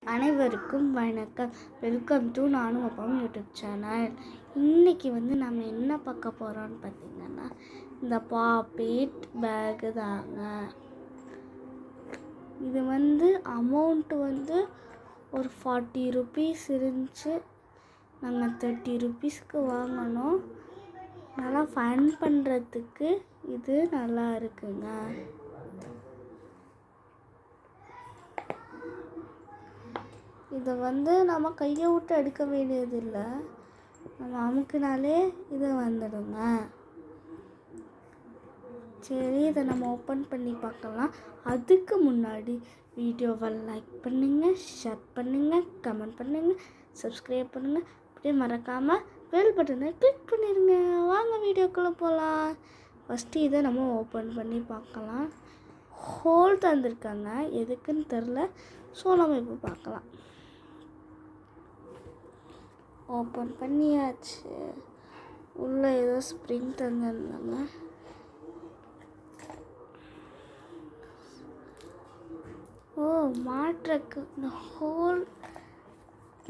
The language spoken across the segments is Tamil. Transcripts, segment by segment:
அனைவருக்கும் வணக்கம். வெல்கம் டு நானும் அப்பாவும் யூடியூப் சேனல். இன்றைக்கி நம்ம என்ன பார்க்க போகிறோன்னு பார்த்திங்கன்னா, இந்த பாப்பெட் பேகு தாங்க. இது அமௌண்ட்டு ஒரு 40 ருபீஸ் இருந்துச்சு. நாங்கள் 30 ருபீஸ்க்கு வாங்கினோம். நல்லா ஃபன் பண்ணுறதுக்கு இது நல்லா இருக்குங்க. இதை நம்ம கையை விட்டு எடுக்க வேண்டியதில்லை. நம்ம அமுக்குனாலே இது வந்துடுங்க. சரி, இதை நம்ம ஓப்பன் பண்ணி பார்க்கலாம். அதுக்கு முன்னாடி வீடியோவை லைக் பண்ணுங்கள், ஷேர் பண்ணுங்கள், கமெண்ட் பண்ணுங்கள், சப்ஸ்கிரைப் பண்ணுங்கள். அப்படியே மறக்காமல் பெல் பட்டனை கிளிக் பண்ணிடுங்க. வாங்க வீடியோக்குள்ளே போகலாம். ஃபஸ்ட்டு இதை நம்ம ஓப்பன் பண்ணி பார்க்கலாம். ஹோல் தந்திருக்காங்க, எதுக்குன்னு தெரில. ஸோ நம்ம இப்போ பார்க்கலாம். ஓப்பன் பண்ணியாச்சு. உள்ளே ஏதோ ஸ்ப்ரிங் தந்துருந்தாங்க. ஓ, மாட்டுறக்கு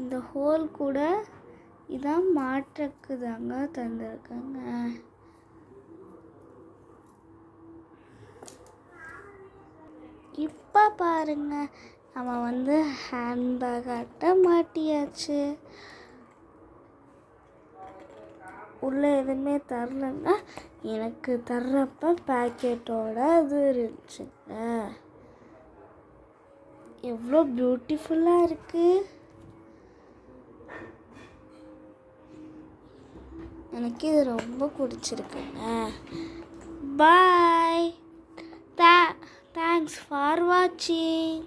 இந்த ஹோல் கூட இதான் மாட்டுறக்கு தாங்க தந்துருக்காங்க. இப்போ பாருங்க, நம்ம ஹேண்ட்பேக்காட்ட மாட்டியாச்சு. உள்ளே எதுவுமே தரலன்னா, எனக்கு தர்றப்ப பேக்கெட்டோட அது இருந்துச்சுங்க. எவ்வளோ பியூட்டிஃபுல்லாக இருக்குது. எனக்கு இது ரொம்ப பிடிச்சிருக்குங்க. பாய். தேங்க்ஸ் ஃபார் வாட்சிங்.